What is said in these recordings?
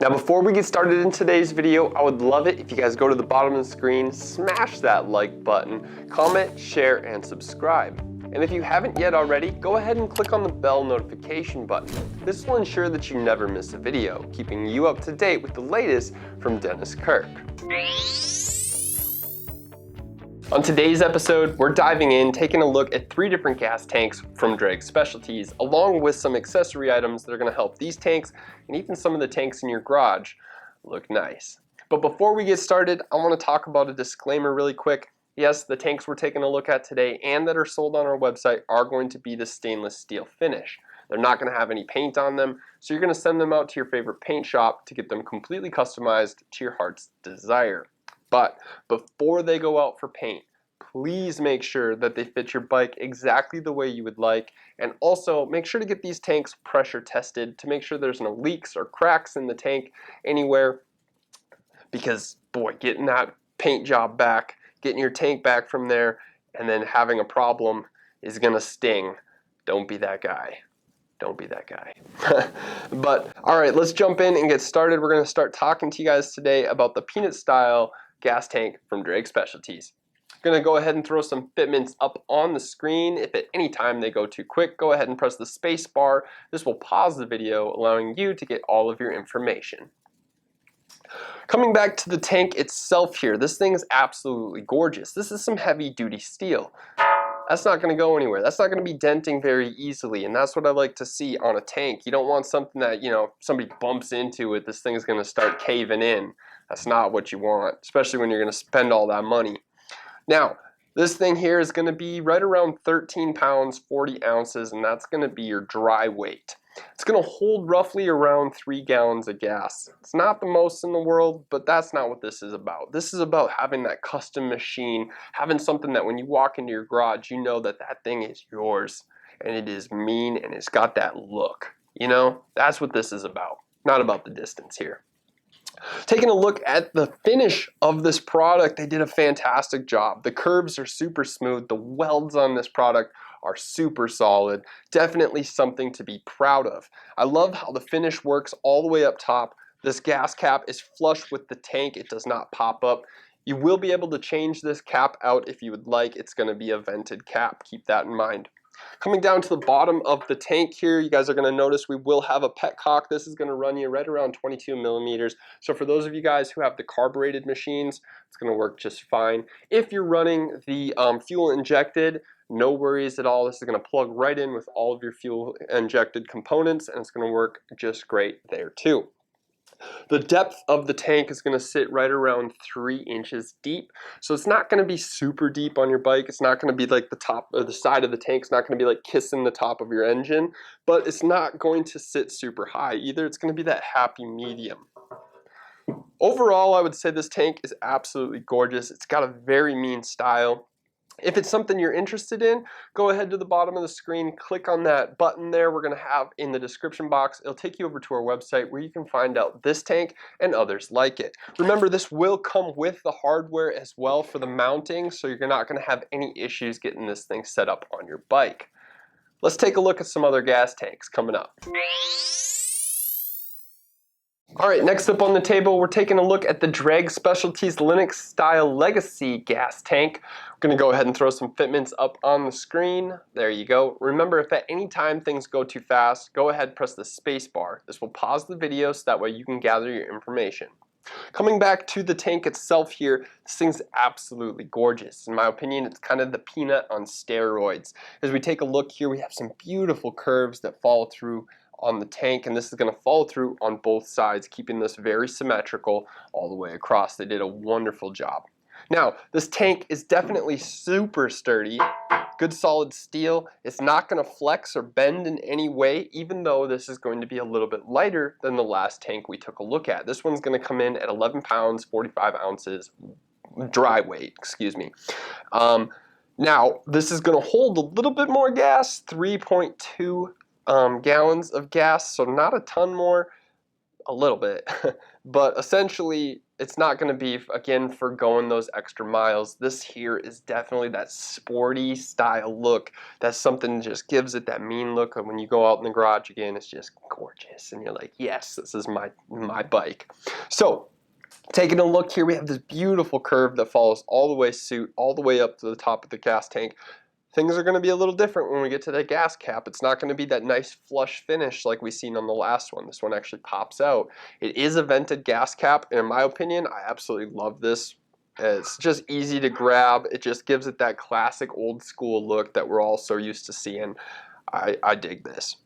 Now before we get started in today's video, I would love it if you guys go to the bottom of the screen, smash that like button, comment, share, and subscribe. And if you haven't yet already, go ahead and click on the bell notification button. This will ensure that you never miss a video, keeping you up to date with the latest from Dennis Kirk. On today's episode, we're diving in, taking a look at 3 different gas tanks from Dreg Specialties, along with some accessory items that are going to help these tanks and even some of the tanks in your garage look nice. But before we get started, I want to talk about a disclaimer really quick. Yes, the tanks we're taking a look at today and that are sold on our website are going to be the stainless steel finish. They're not going to have any paint on them, so you're going to send them out to your favorite paint shop to get them completely customized to your heart's desire. But before they go out for paint, please make sure that they fit your bike exactly the way you would like, and also make sure to get these tanks pressure tested to make sure there's no leaks or cracks in the tank anywhere, because boy, getting that paint job back, getting your tank back from there, and then having a problem is gonna sting. Don't be that guy. Don't be that guy. But all right, let's jump in and get started. We're gonna start talking to you guys today about the peanut style gas tank from Dreg Specialties. I'm gonna go ahead and throw some fitments up on the screen. If at any time they go too quick, go ahead and press the space bar. This will pause the video, allowing you to get all of your information. Coming back to the tank itself here, this thing is absolutely gorgeous. This is some heavy duty steel. That's not going to go anywhere. That's not going to be denting very easily, and that's what I like to see on a tank. You don't want something that, you know, somebody bumps into it, this thing is going to start caving in. That's not what you want, especially when you're going to spend all that money. Now, this thing here is going to be right around 13 pounds, 40 ounces, and that's going to be your dry weight. It's going to hold roughly around 3 gallons of gas. It's not the most in the world, but that's not what this is about. This is about having that custom machine, having something that when you walk into your garage, you know that that thing is yours, and it is mean, and it's got that look. You know, that's what this is about, not about the distance here. Taking a look at the finish of this product, they did a fantastic job. The curves are super smooth. The welds on this product are super solid. Definitely something to be proud of. I love how the finish works all the way up top. This gas cap is flush with the tank. It does not pop up. You will be able to change this cap out if you would like. It's going to be a vented cap. Keep that in mind. Coming down to the bottom of the tank here, you guys are going to notice we will have a petcock. This is going to run you right around 22 millimeters. So for those of you guys who have the carbureted machines, it's going to work just fine. If you're running the fuel injected, no worries at all. This is going to plug right in with all of your fuel injected components, and it's going to work just great there too. The depth of the tank is going to sit right around 3 inches deep. So it's not going to be super deep on your bike. It's not going to be like the top or the side of the tank. It's not going to be like kissing the top of your engine, but it's not going to sit super high either. It's going to be that happy medium. Overall, I would say this tank is absolutely gorgeous. It's got a very mean style. If it's something you're interested in, go ahead to the bottom of the screen, click on that button there we're going to have in the description box. It'll take you over to our website where you can find out this tank and others like it. Remember, this will come with the hardware as well for the mounting, so you're not going to have any issues getting this thing set up on your bike. Let's take a look at some other gas tanks coming up. All right, next up on the table, we're taking a look at the Dreg Specialties Linux Style Legacy gas tank. We're going to go ahead and throw some fitments up on the screen. There you go. Remember, if at any time things go too fast, go ahead and press the space bar. This will pause the video so that way you can gather your information. Coming back to the tank itself here, this thing's absolutely gorgeous. In my opinion, it's kind of the peanut on steroids. As we take a look here, we have some beautiful curves that follow through on the tank, and this is going to follow through on both sides, keeping this very symmetrical all the way across. They did a wonderful job. Now, this tank is definitely super sturdy, good solid steel. It's not going to flex or bend in any way, even though this is going to be a little bit lighter than the last tank we took a look at. This one's going to come in at 11 pounds, 45 ounces, dry weight, excuse me. Now, this is going to hold a little bit more gas, 3.2 gallons of gas, so not a ton more, a little bit, but essentially it's not going to be, again, for going those extra miles. This here is definitely that sporty style look. That's something that just gives it that mean look, and when you go out in the garage again, it's just gorgeous, and you're like, yes, this is my bike. So taking a look here, we have this beautiful curve that follows all the way suit, all the way up to the top of the gas tank. Things are going to be a little different when we get to the gas cap. It's not going to be that nice flush finish like we seen on the last one. This one actually pops out. It is a vented gas cap, and in my opinion, I absolutely love this. It's just easy to grab. It just gives it that classic old school look that we're all so used to seeing. I dig this.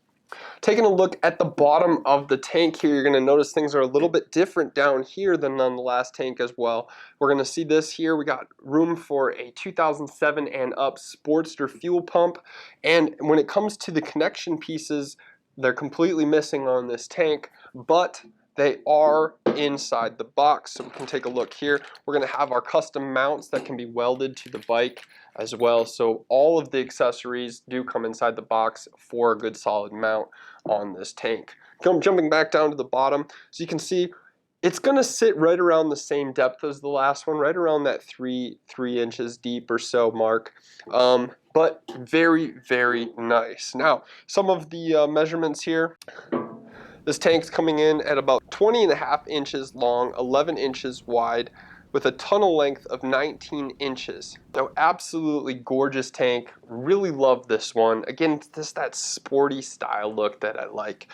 Taking a look at the bottom of the tank here, you're going to notice things are a little bit different down here than on the last tank as well. We're going to see this here. We got room for a 2007 and up Sportster fuel pump. And when it comes to the connection pieces, they're completely missing on this tank, but they are inside the box. So we can take a look here. We're going to have our custom mounts that can be welded to the bike as well. So all of the accessories do come inside the box for a good solid mount on this tank. Jumping back down to the bottom, so you can see it's going to sit right around the same depth as the last one, right around that 3 inches deep or so mark. But very, very nice. Now, some of the measurements here. This tank's coming in at about 20.5 inches long, 11 inches wide, with a tunnel length of 19 inches. So absolutely gorgeous tank. Really love this one. Again, just that sporty style look that I like.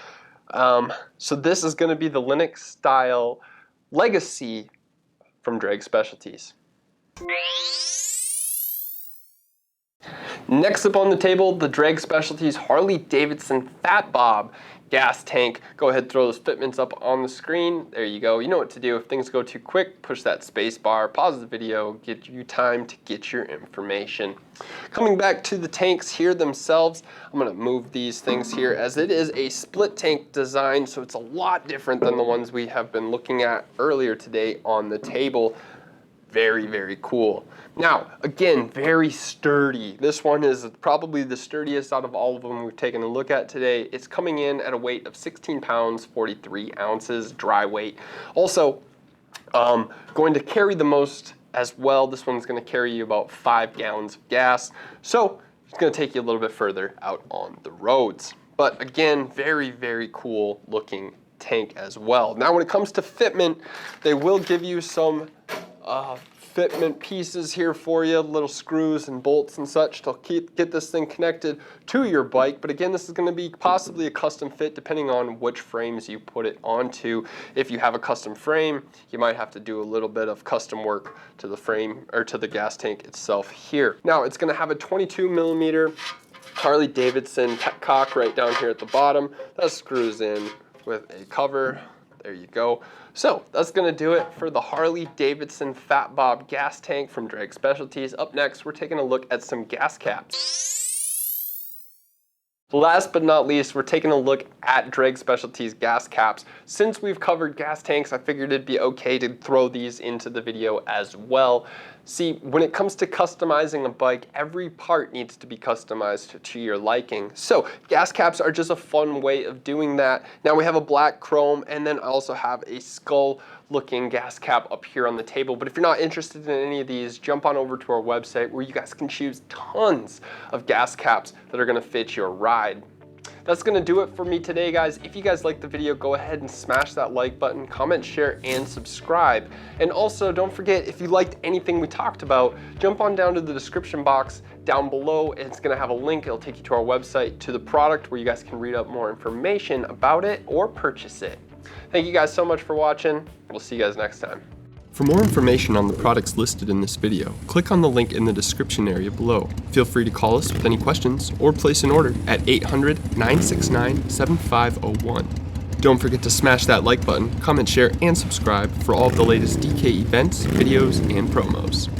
So this is going to be the Linux style Legacy from Dreg Specialties. Next up on the table, the Dreg Specialties Harley-Davidson Fat Bob gas tank. Go ahead, throw those fitments up on the screen. There you go. You know what to do. If things go too quick, push that space bar, pause the video, get you time to get your information. Coming back to the tanks here themselves, I'm going to move these things here as it is a split tank design, so it's a lot different than the ones we have been looking at earlier today on the table. Very, very cool. Now, again, very sturdy. This one is probably the sturdiest out of all of them we've taken a look at today. It's coming in at a weight of 16 pounds, 43 ounces, dry weight. Also, going to carry the most as well. This one's going to carry you about 5 gallons of gas. So it's going to take you a little bit further out on the roads. But again, very, very cool looking tank as well. Now, when it comes to fitment, they will give you some fitment pieces here for you, little screws and bolts and such to get this thing connected to your bike. But again, this is going to be possibly a custom fit depending on which frames you put it onto. If you have a custom frame, you might have to do a little bit of custom work to the frame or to the gas tank itself here. Now, it's going to have a 22 millimeter Harley-Davidson petcock right down here at the bottom. That screws in with a cover. There you go. So that's going to do it for the Harley-Davidson Fat Bob gas tank from Dreg Specialties. Up next, we're taking a look at some gas caps. Last but not least, we're taking a look at Dreg Specialties gas caps. Since we've covered gas tanks, I figured it'd be okay to throw these into the video as well. See, when it comes to customizing a bike, every part needs to be customized to your liking. So gas caps are just a fun way of doing that. Now we have a black chrome, and then I also have a skull looking gas cap up here on the table. But if you're not interested in any of these, jump on over to our website where you guys can choose tons of gas caps that are going to fit your ride. That's going to do it for me today, guys. If you guys liked the video, go ahead and smash that like button, comment, share, and subscribe. And also, don't forget, if you liked anything we talked about, jump on down to the description box down below. It's going to have a link. It'll take you to our website, to the product, where you guys can read up more information about it or purchase it. Thank you guys so much for watching. We'll see you guys next time. For more information on the products listed in this video, click on the link in the description area below. Feel free to call us with any questions or place an order at 800-969-7501. Don't forget to smash that like button, comment, share, and subscribe for all of the latest DK events, videos, and promos.